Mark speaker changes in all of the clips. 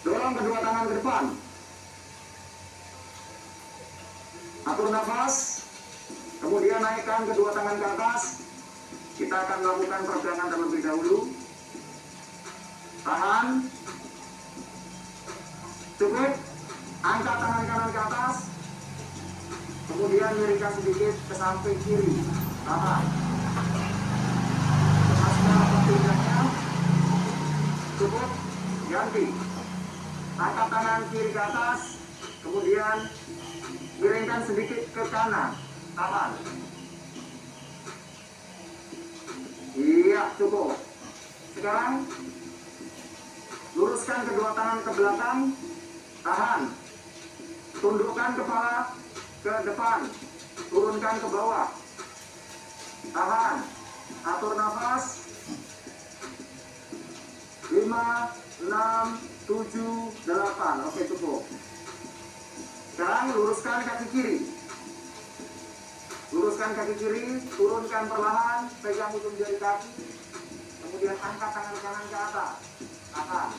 Speaker 1: Dorong kedua tangan ke depan. Atur nafas. Kemudian naikkan kedua tangan ke atas. Kita akan melakukan peregangan terlebih dahulu. Tahan. Cukup. Angkat tangan kanan ke atas. Kemudian miringkan sedikit ke samping kiri. Tahan. Lepaskan pinggangnya. Cukup. Ganti. Angkat tangan kiri ke atas. Kemudian miringkan sedikit ke kanan. Tahan. Iya, cukup. Sekarang luruskan kedua tangan ke belakang. Tahan. Tundukkan kepala ke depan. Turunkan ke bawah. Tahan. Atur nafas. 5, 6, 7, 8. Oke, cukup. Sekarang luruskan kaki kiri. Luruskan kaki kiri, turunkan perlahan, pegang ujung jari kaki. Kemudian angkat tangan kanan ke atas. Tahan.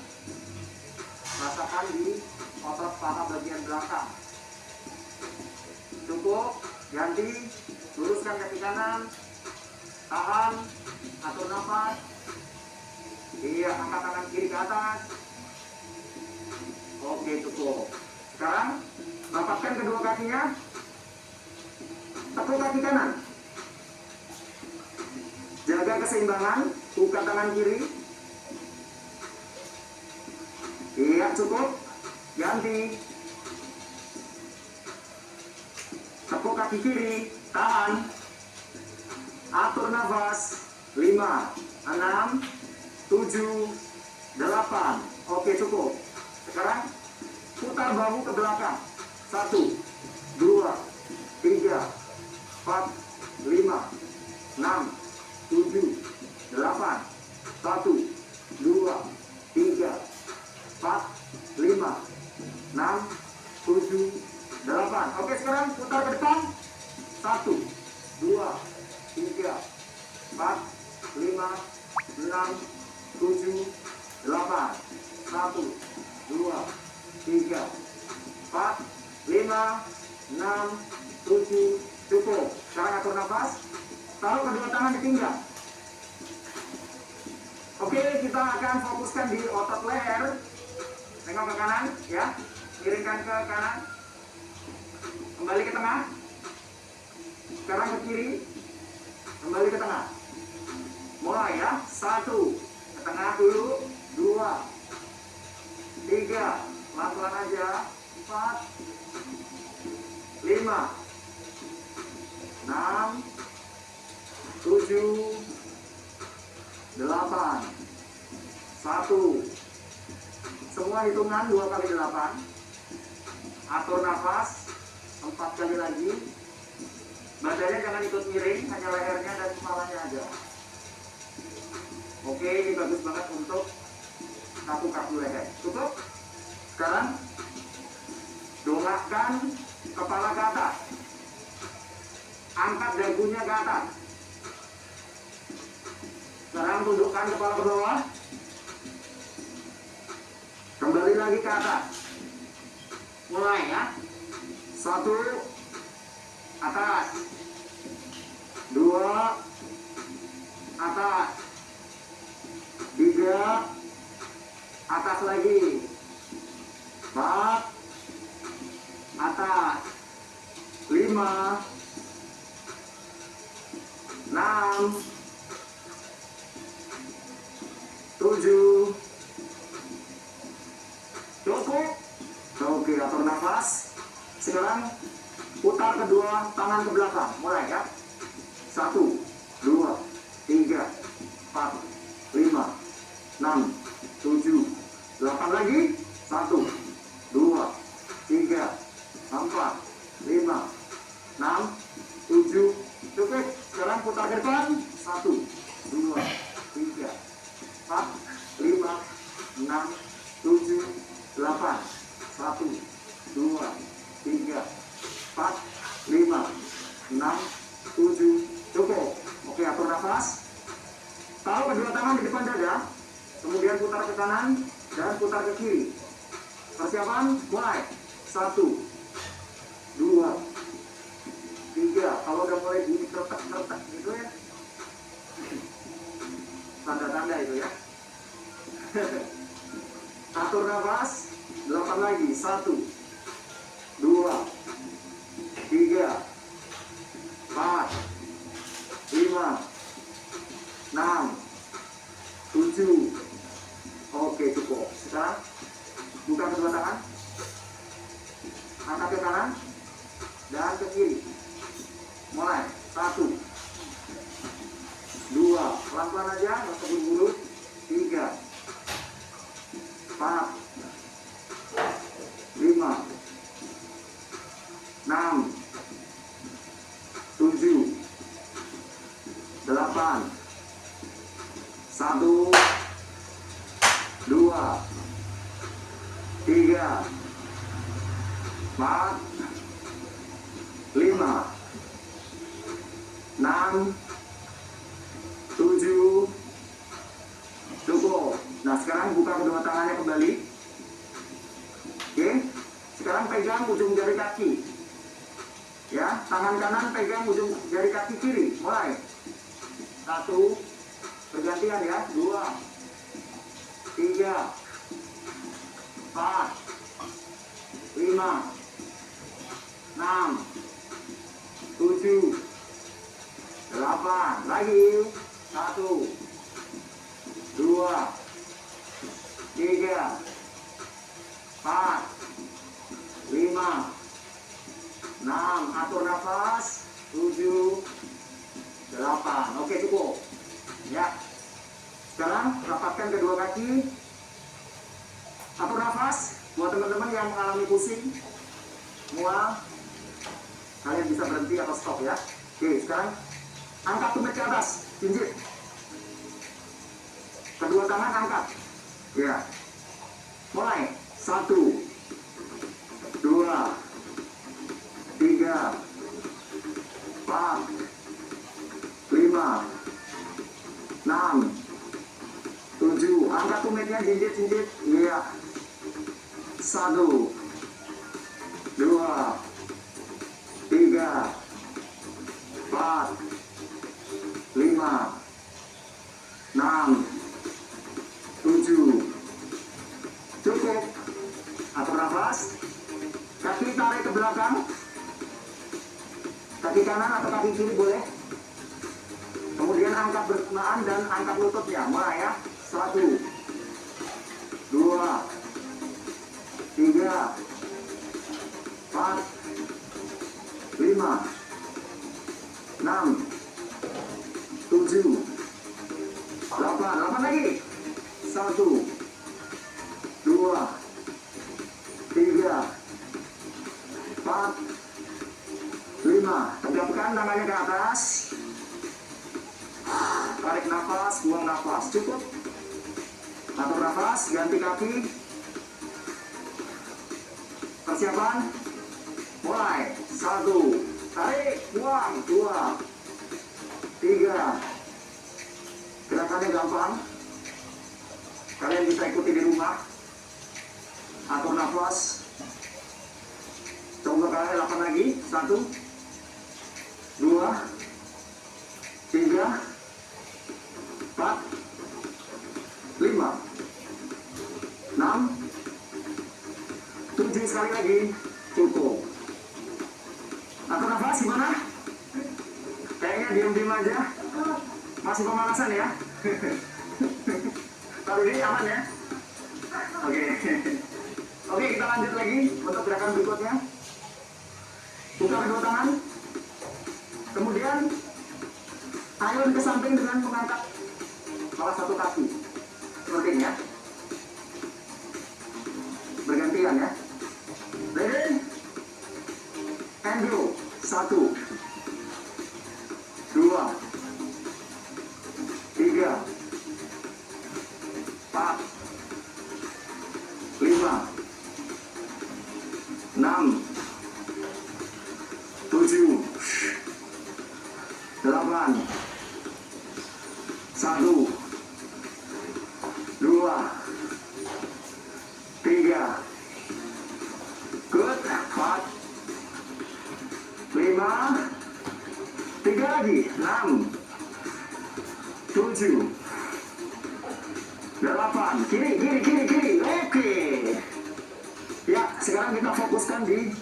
Speaker 1: Rasakan di otot paha bagian belakang. Cukup. Ganti. Luruskan kaki kanan. Tahan. Atur nafas. Iya, angkat tangan kiri ke atas. Oke, cukup. Sekarang rapatkan kedua kakinya. Tekuk kaki kanan. Jaga keseimbangan. Buka tangan kiri. Iya, cukup. Ganti. Tekuk kaki kiri. Tahan. Atur nafas. 5, 6, 7, 8. Oke, cukup. Sekarang putar bahu ke belakang. 1, 2, 3, 4, 5, 6, 7, 8. 1, 2, 3, 4, 5, 6, 7, 8. Oke, sekarang putar ke depan. 1, 2, 3, 4, 5, 6, 7, 8. 1, 2, 3, 4, 5, 6, 7. Cukup. Sekarang atur nafas. Taruh kedua tangan di pinggang. Oke, kita akan fokuskan di otot leher. Tengok ke kanan, ya. Miringkan ke kanan. Kembali ke tengah. Sekarang ke kiri. Kembali ke tengah. Mulai ya. 1. Ke tengah dulu. 2, 3. Pelan-pelan aja. 4, 5, 6, 7, 8. 1. Semua hitungan 2 kali 8. Atur nafas 4 kali lagi. Badannya jangan ikut miring, hanya lehernya dan kepalanya aja. Oke, ini bagus banget untuk kaku-kaku leher. Cukup. Sekarang dongakkan kepala ke atas. Angkat dagunya ke atas. Sekarang tundukkan kepala ke bawah. Kembali lagi ke atas. Mulai ya. 1, atas. 2, atas. 3, atas lagi. 4, atas. 5, 6, 7. Cukup. Oke, atur nafas. Sekarang putar kedua tangan ke belakang. Mulai ya. 1, 2, 3, 4, 5, 6, 7, 8 lagi. 1, 2, 3, 4, 5, 6, 7. Cukup. Sekarang putar ke depan. 1, 2, 3, 4, 5, 6, 7, 8. 1, 2, 3, 4, 5, 6, 7. Cukup. Oke, atur nafas. Taruh kedua tangan di depan dada. Kemudian putar ke kanan dan putar ke kiri. Persiapan, mulai. 1, 2, 3. Kalau udah mulai bunyi kretek-kretek gitu ya, tanda-tanda itu ya. Atur nafas. 8 lagi. 1, 2, 3, 4, 5, 6, 7. Oke, cukup. Sekarang buka kedua tangan, angkat ke kanan dan ke kiri. Mulai. 1, 2, pelan-pelan aja, nggak usah buru-buru. 3, 4, 5, 6, 7, 8. 1, 2, 3, 4, 5, 6, 7. Cukup. Nah, sekarang buka kedua tangannya kembali. Oke. Sekarang pegang ujung jari kaki. Ya, tangan kanan pegang ujung jari kaki kiri. Mulai. 1, bergantian ya. 2, 3, 4, 5, 6, 7, 8. Lagi. 1, 2, 3, 4, 5, 6. Atur nafas. 7, 8. Oke, cukup ya. Sekarang rapatkan kedua kaki. Atur nafas. Buat teman-teman yang mengalami pusing, mual, kalian bisa berhenti atau stop ya. Oke, sekarang angkat tumit ke atas, jinjit. Kedua tangan angkat. Ya. Mulai. 1, 2, 3, 4, 5, 6, 7. Angkat tumitnya, jinjit. Iya. 1, 2, 3, 4, 5, 6, 7. Cukup. Atur nafas. Kaki tarik ke belakang. Kaki kanan atau kaki kiri boleh. Kemudian angkat bersamaan dan angkat lututnya. Mulai ya. 1, 2, 3, 4, 5, 6, 7, 8. 8 lagi. 1, 2, 3, 4, 5. Tegapkan tangannya ke atas. Tarik nafas, buang nafas. Cukup. Atur nafas, ganti kaki. Persiapan. Mulai. 1, tarik, buang. 2, 3. Gerakannya gampang. Kalian bisa ikuti di rumah. Atur nafas. Coba kalian 8 lagi. 1, 2, 3, 4, 5, 6, 7. Sekali lagi. Cukup. Atur nafas gimana? Kayaknya diam-diam aja. Masih pemanasan ya. Taruh ini aman ya. Oke. Oke, kita lanjut lagi untuk gerakan berikutnya. Buka kedua tangan. Kemudian ayun ke samping dengan mengangkat salah satu kaki. Seperti ini ya. Bergantian ya. Ready? And go. 1, 2, 3, 4, 5, 6, 7, 8. 1, 2, 3, lagi. 6, 7, 8. Kiri. Oke. Ya, sekarang kita fokuskan di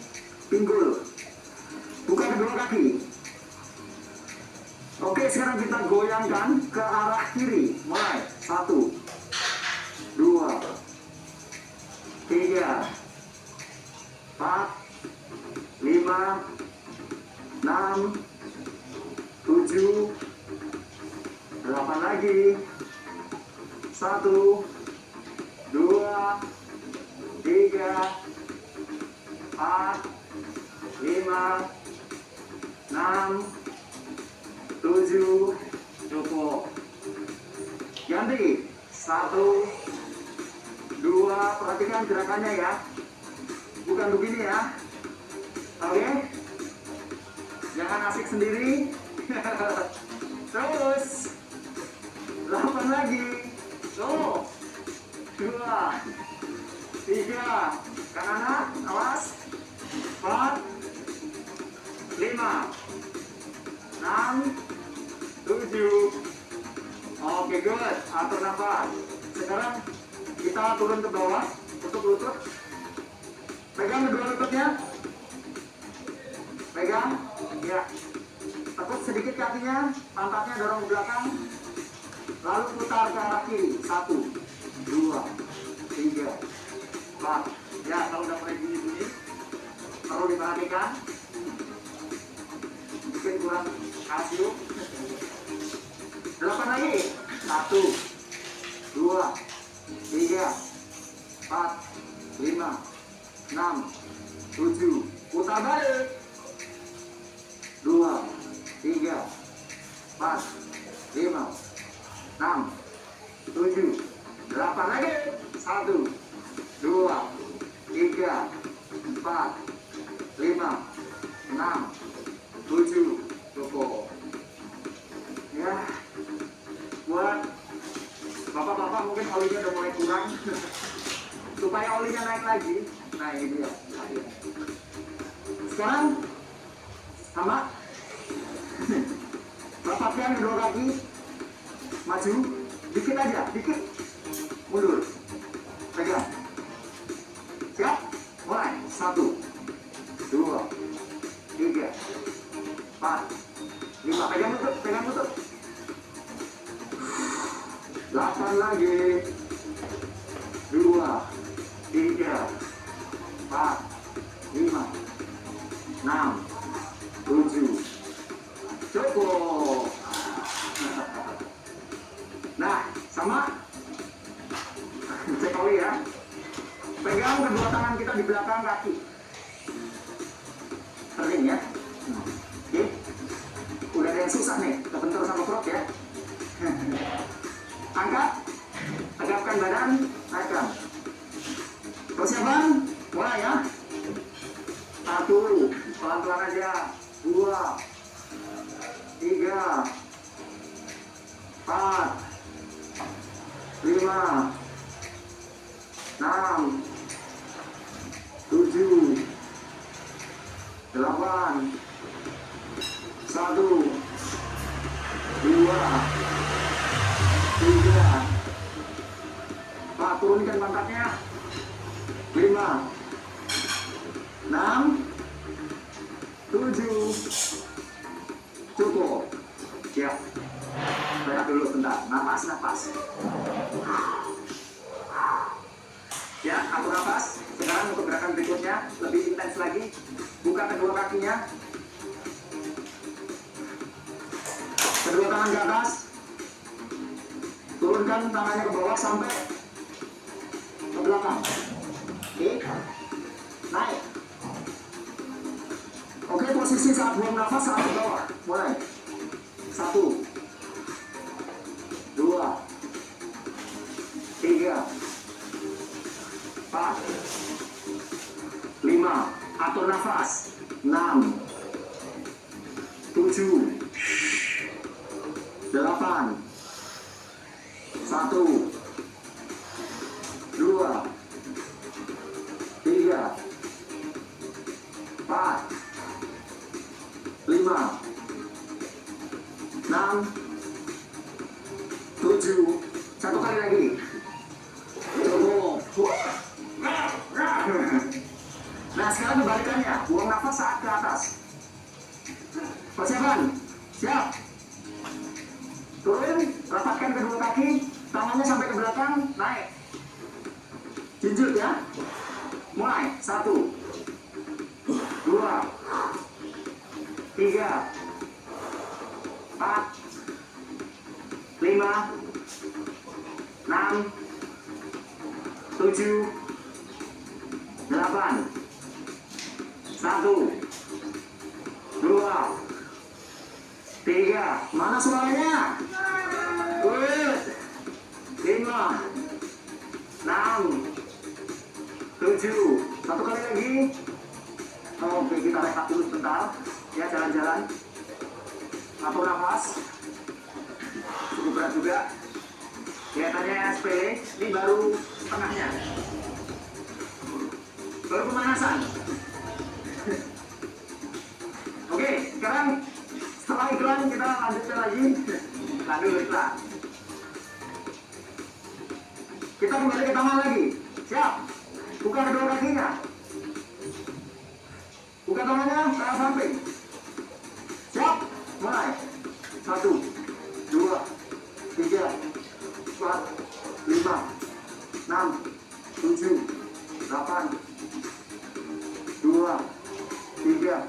Speaker 1: pinggul. Buka kedua kaki. Oke, sekarang kita goyangkan ke arah kiri. Mulai. 1, 2, 3, 4, 5, 6, 7, 8 lagi. 1, 2, 3, 4, 5, 6, 7. Cukup. Ganti. 1, 2. Perhatikan gerakannya ya. Bukan begini ya. Oke. Jangan asik sendiri. Terus. 8 lagi. Tuh. 2, 3. Kanan, awas. 4, 5, 6, 7. Oke, good. Atur nafas. Sekarang kita turun ke bawah untuk lutut. Pegang kedua lututnya. Pegang. Ya. Tekuk sedikit kakinya, pantatnya dorong ke belakang. Lalu putar ke arah kiri. 1, 2, 3, 4. Ya, kalau udah mulai bunyi-bunyi, perlu diperhatikan. Mungkin kurang kalsium. 8 lagi. 1, 2, 3, 4, 5, 6, 7. Putar balik. 2, 3, 4, 5, 6, 7, 8 lagi. 1, 2, 3, 4, 5, 6, 7. Cukup. Ya, buat bapak-bapak mungkin olinya udah mulai kurang. Supaya olinya naik lagi. Nah, ini dia. Sekarang sama. Bapakkan kedua kaki. Maju. Dikit aja, dikit. Mundur. Pegang. Siap? Mulai. 1, 2, 3, 4, 5. Pegang lutut. 8 lagi. 2, 3, 4, 5, 6, 7. Cukup. Nah, sama. Cek oli ya. Pegang kedua tangan kita di belakang kaki. Sering ya. Oke. Udah ada yang susah nih, kebentur sama perut ya. Angkat. Tegapkan badan, naikkan. Persiapan, mulai ya. 1, pelan-pelan aja. 2, 3, 4, 5, 6, 7, 8, 1, 2, 3, 4. Turunkan pantatnya. 5, 6, 7. Cukup. Ya. Rehat dulu bentar. Napas. Ya, atur nafas. Sekarang untuk gerakan berikutnya lebih intens lagi. Buka kedua kakinya. Kedua tangan ke atas. Turunkan tangannya ke bawah sampai ke belakang. Oke. Naik. Oke, posisi saat buang nafas saat ke bawah. Mulai. 1, 2, 3, 4, 5. Atur nafas. 6, 7, 8, 1, 2, 3, 4, 5, 7. Satu kali lagi. Cukup. Nah, sekarang kebalikannya. Buang nafas saat ke atas. Persiapan. Siap. Turun, rapatkan kedua kaki, tangannya sampai ke belakang, naik. Jinjut ya. Mulai. 1, 2, 3, 4, 5, 6, 7, 8. 1, 2, 3. Mana suaranya? Good. 5, 6, 7. Satu kali lagi. Oke, kita rehat dulu sebentar. Ya, jalan-jalan. Atur nafas. Cukup berat juga. Kelihatannya sepele. Ini baru setengahnya. Baru pemanasan. Oke, sekarang setelah iklan kita lanjutkan lagi. Nah, dulu iklan. Kita kembali ke tangan lagi. Siap. Buka kedua kakinya. Buka tangannya ke arah samping. Siap. Mulai. 1, 2, 3, 4, 5, 6, 7, 8, 2, 3,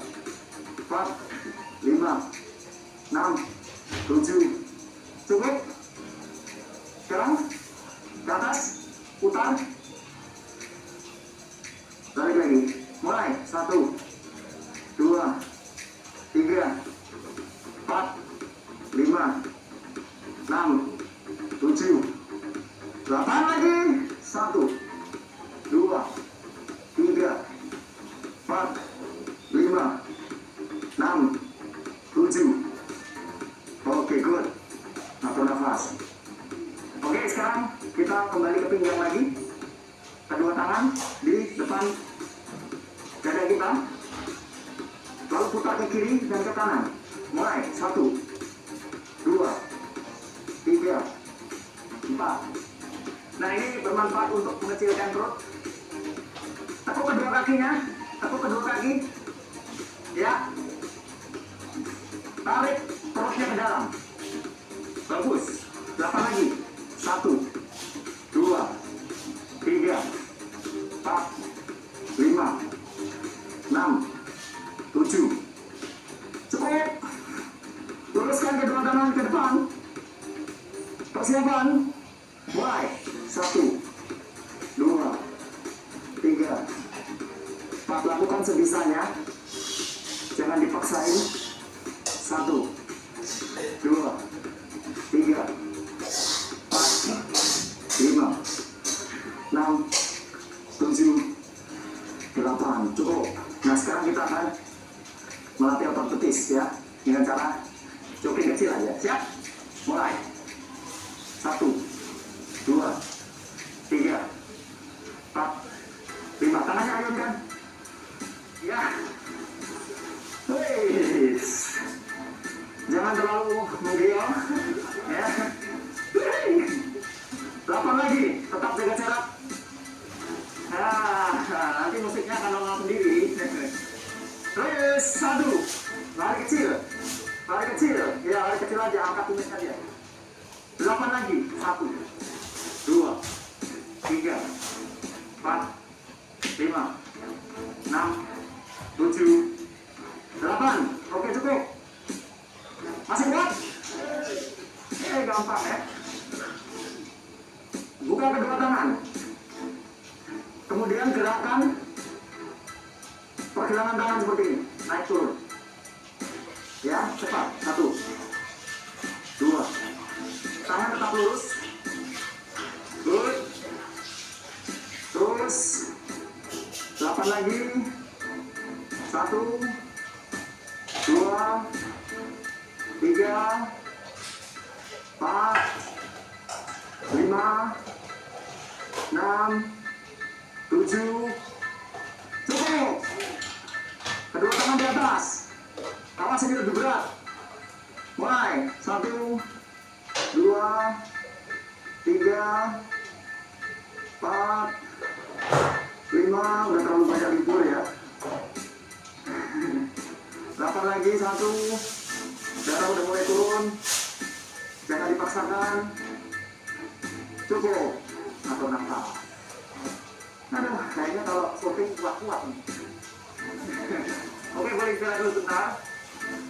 Speaker 1: 4, 5, 6, 7. Cukup. Sekarang ke atas, putar. Balik lagi. Mulai. 1, 2, 3, 4, 5, 6, 7, 8 lagi. 1, 2, 3, 4, 5, 6, 7. Oke, good. Atur nafas. Oke, sekarang kita kembali ke pinggang lagi. Kedua tangan di depan dada kita. Lalu putar ke kiri dan ke kanan. Mulai. 1, 2, 3, 4. Nah, ini bermanfaat untuk mengecilkan perut. Tekuk kedua kakinya. Tekuk kedua kaki. Ya. Tarik perutnya ke dalam. Bagus. 8 lagi. 1, 2, 3, 4, 5, 6, 7. Cukup. Luruskan kedua tangan ke depan. Persiapan. Mulai. 1, 2, 3, 4. Lakukan sebisanya. Jangan dipaksain. 1, 2, 3, 4, 5, 6, 7, 8. Cukup. Nah, sekarang kita akan melatih otot betis ya, dengan cara jogging kecil aja. Siap? Mulai. 1, 2, 3, 4, 5. Tangannya ayunkan. Ya. Wih. Jangan terlalu menggeyong. Ya. 8 lagi. Tetap jaga jarak. Nah, nanti musiknya akan nongol sendiri. Terus 1. Lari kecil. Lari kecil. Ya, lari kecil aja. Angkat tumisnya aja. 8 lagi. 1, 2, 3, 4, 5, 6, 7, 8. Oke, cukup. Masih kuat? Gampang ya. Buka kedua tangan. Kemudian gerakkan pergelangan tangan seperti ini. Naik turun. Ya, cepat. 1, 2. Tangan tetap lurus. Good. Terus 8 lagi. 1, 2, 3, 4, 5, 6, 7. Cukup. Kedua tangan di atas. Awas ini lebih berat. Mulai. Mulai. 1, 2, 3, 4, 5. Udah terlalu banyak libur ya. 8 lagi. 1. Darah udah mulai turun. Jangan dipaksakan. Cukup. Atur nafas. Aduh, kayaknya kalau shopping kuat-kuat nih. Oke, boleh istirahat dulu sebentar.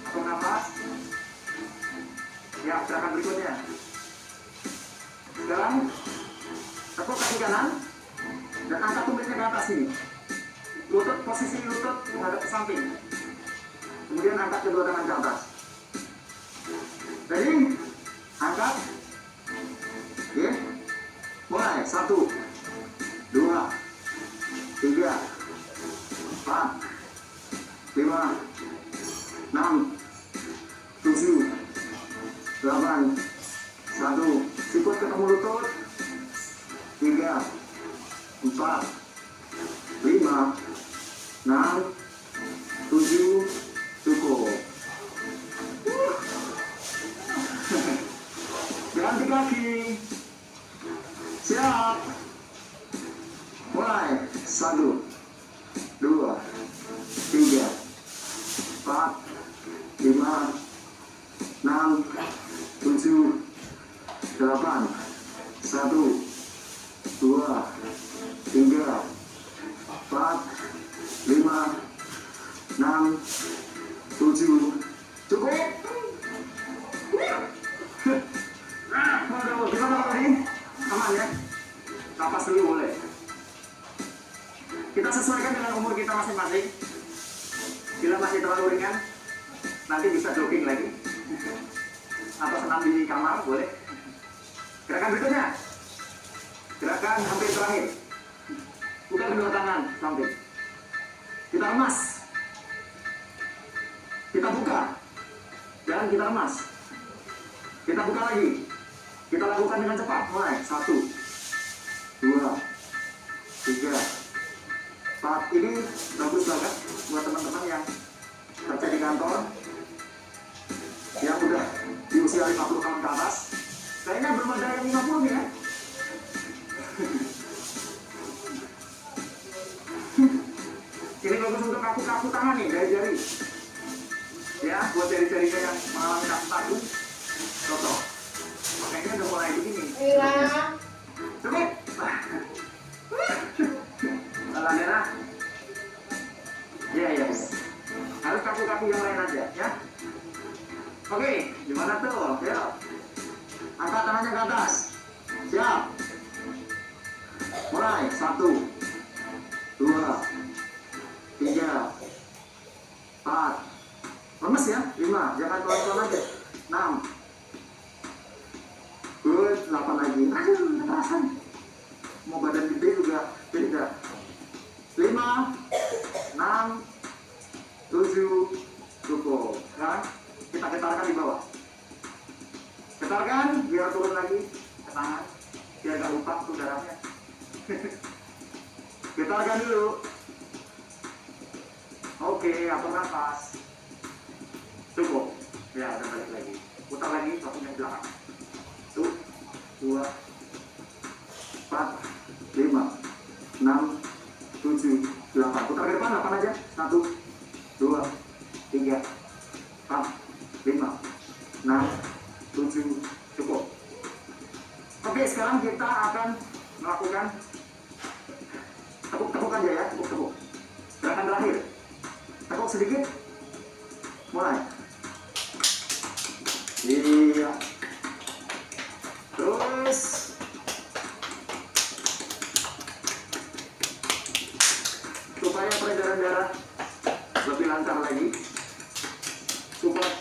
Speaker 1: Atur nafas. Ya, gerakan berikutnya. Sekarang tekuk kaki kanan dan angkat tumitnya ke atas ini. Lutut, posisi lutut menghadap ke samping. Kemudian angkat kedua tangan ke atas. Ready? Angkat. Oke. Mulai. 1, 2, 3, 4, 5, 6, 7, 8. 1. Sikut ketemu lutut. 3, 4, 5, 6, 7. Cukup. Ganti kaki. Siap. Mulai. 1, 2, 3, 4, 5, 6, 7, 8. 1, 2, 3, 4, 5, 6, 7. Cukup. Aduh, gimana tadi? Aman ya? Napas dulu boleh. Kita sesuaikan dengan umur kita masing-masing. Bila masih terlalu ringan, nanti bisa jogging lagi. Atau senam di kamar, boleh. Gerakan berikutnya. Gerakan hampir terakhir. Buka kedua tangan samping. Kita remas. Kita buka. Dan kita remas. Kita buka lagi. Kita lakukan dengan cepat. Mulai. 1, 2, 3, 4. Ini bagus banget buat teman-teman yang kerja di kantor, yang udah di usia 50 tahun ke atas. Kayaknya belum ada yang 50 nih ya. Ini bagus untuk kaku-kaku tangan nih, dari jari. Ya, buat jari-jarinya yang mengalami kaku-kaku, cocok. Makanya udah mulai begini. Cukup. Alah, Nera. Iya. Harus kaku-kaku yang lain aja, ya. Oke, gimana tuh? Yuk. Angkat tangannya ke atas. Siap. Mulai. 1, 2, 3, 4. Lemes ya. 5. Jangan pelan-pelan aja. 6. Good. 8 lagi. Aduh, kekerasan. Mau badan gede juga beda. 5, 6, 7. Cukup. Sekarang kita getarkan di bawah. Getarkan biar turun lagi ke tangan. Biar gak lupa tuh darahnya. Getarkan dulu. Oke, atur nafas. Cukup. Ya, udah balik lagi. Putar lagi, kakinya belakang. 1, 2, 4, 5, 6, 7, 8. Putar ke depan, 8 aja. 1, 2, 3, 4, 5, 6, 7. Cukup. Oke, sekarang kita akan melakukan tekuk-tekuk aja ya, tekuk-tekuk. Gerakan terakhir. Tekuk sedikit. Mulai. Iya. Terus. Supaya peredaran darah lebih lancar lagi.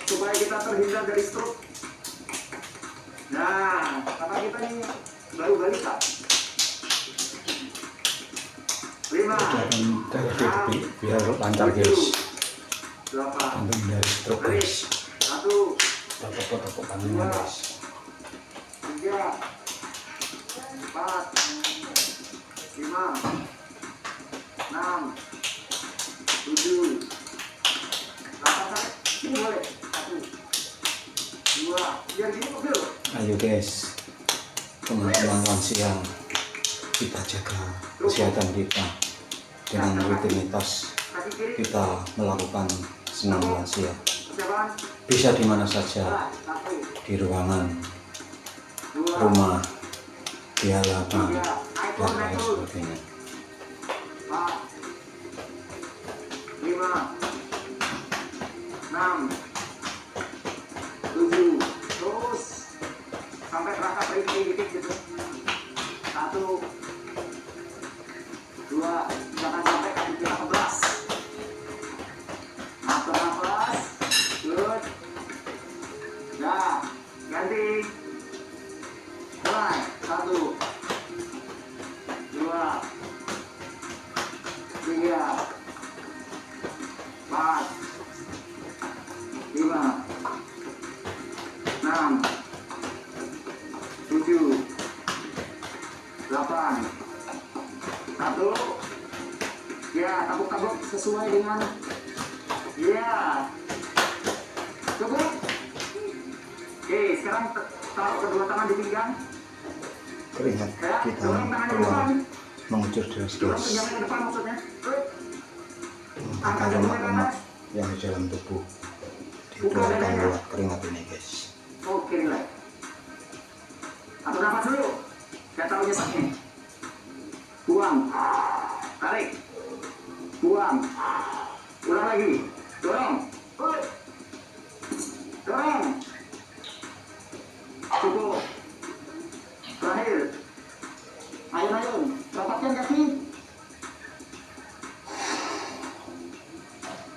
Speaker 1: Supaya kita terhindar dari stroke. Nah, karena kita ini baru balita. 5, 6,
Speaker 2: biar lancar guys.
Speaker 1: 8,
Speaker 2: Untuk dari stroke guys.
Speaker 1: 1,
Speaker 2: Tepuk kanannya guys.
Speaker 1: 3, 4, 5, 6, 7, 8. Ini boleh. 1, 2, Biar gini mobil.
Speaker 2: Ayo guys, teman-teman lansia, kita jaga kesehatan kita dengan rutinitas
Speaker 1: Kaki kiri.
Speaker 2: kita melakukan senam lansia.
Speaker 1: Jalan.
Speaker 2: Bisa di mana saja,
Speaker 1: Satu,
Speaker 2: di ruangan,
Speaker 1: dua,
Speaker 2: rumah, di halaman,
Speaker 1: tiga.
Speaker 2: dan lain sebagainya.
Speaker 1: 4, 5, 6, 7, terus sampai terasa perih dikit gitu. 1, 2, jangan sampai kaki kita kebas. Atur nafas, good. Dah, ganti. Mulai, 1, 2, 3, 4, 5, 6, 7, 8, 1. Ya, tabuk-tabuk sesuai dengan. Ya, cukup. Oke, sekarang taruh kedua tangan di pinggang.
Speaker 2: Keringat
Speaker 1: Ya,
Speaker 2: kita
Speaker 1: dorong tangan di
Speaker 2: keluar
Speaker 1: depan.
Speaker 2: mengucur
Speaker 1: Dorong
Speaker 2: deras-deras,
Speaker 1: pinggangnya ke depan maksudnya.
Speaker 2: mengangkat lemak-lemak yang di dalam tubuh, dikeluarkan lewat keringat ini guys.
Speaker 1: Oke, relax. Atur nafas dulu. Gak terlalu nyesaknya. Buang. Tarik. Buang. Ulang lagi. Dorong. Dorong. Cukup. Terakhir. Ayun-ayun. Rapatkan kaki.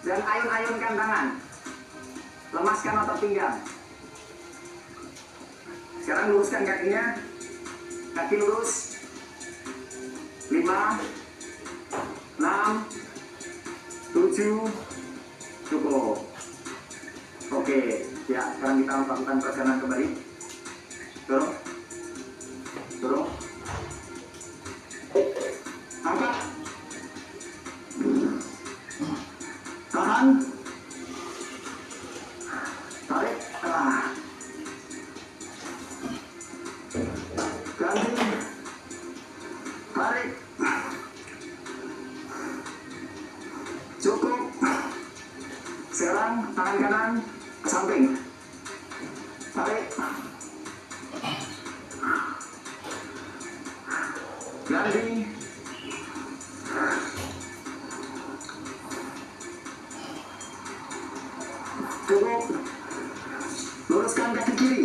Speaker 1: Dan ayun-ayunkan tangan. Lemaskan otot pinggang. Sekarang luruskan kakinya. Kaki lurus. 5, 6, 7. Cukup. Oke. Ya, sekarang kita lakukan perjalanan kembali. Dorong. Dorong. Angkat. Tahan. Tarik. Ganti. Tarik. Cukup. Sekarang tangan kanan ke samping. Tarik. Ganti. Cukup. Luruskan kaki kiri.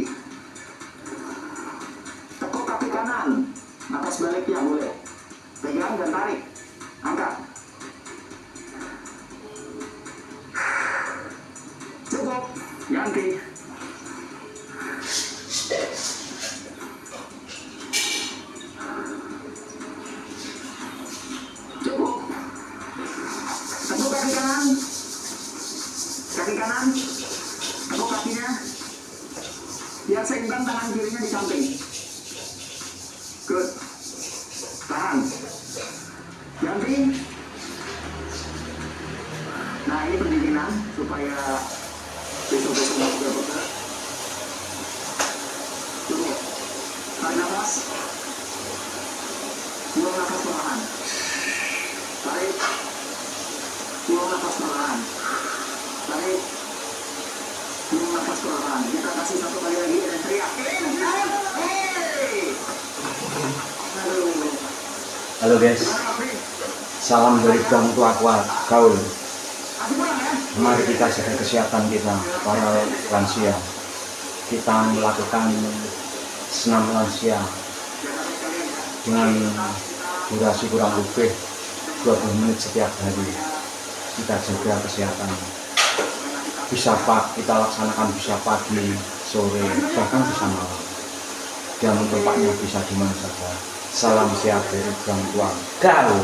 Speaker 1: Tekuk kaki kanan. Atas baliknya boleh. Pegang dan tarik. Angkat. Cukup. Ganti. Cukup. Tekuk kaki kanan. Kaki kanan. Tekuk kakinya. Biar seimbang tangan kirinya di samping. Good. Tahan. Ganti. Nah, ini pendinginan supaya besok-besok nggak pegal-pegal. Cukup. Tarik nafas. Buang nafas perlahan. Tarik. Buang nafas perlahan. Tarik. Buang nafas perlahan. Kita kasih satu kali lagi dan teriak. Hey! Aduh.
Speaker 2: Halo guys, salam dari Bang Tua Kuat Gaul.
Speaker 1: Kasih pulang ya.
Speaker 2: Mari kita jaga kesehatan kita, para lansia. Kita melakukan senam lansia dengan durasi kurang lebih 20 menit setiap hari. Kita jaga kesehatan. Bisa kita laksanakan bisa pagi, sore, bahkan bisa malam. Dan tempatnya bisa di mana saja. Salam sehat dari Bang Tua Gaul.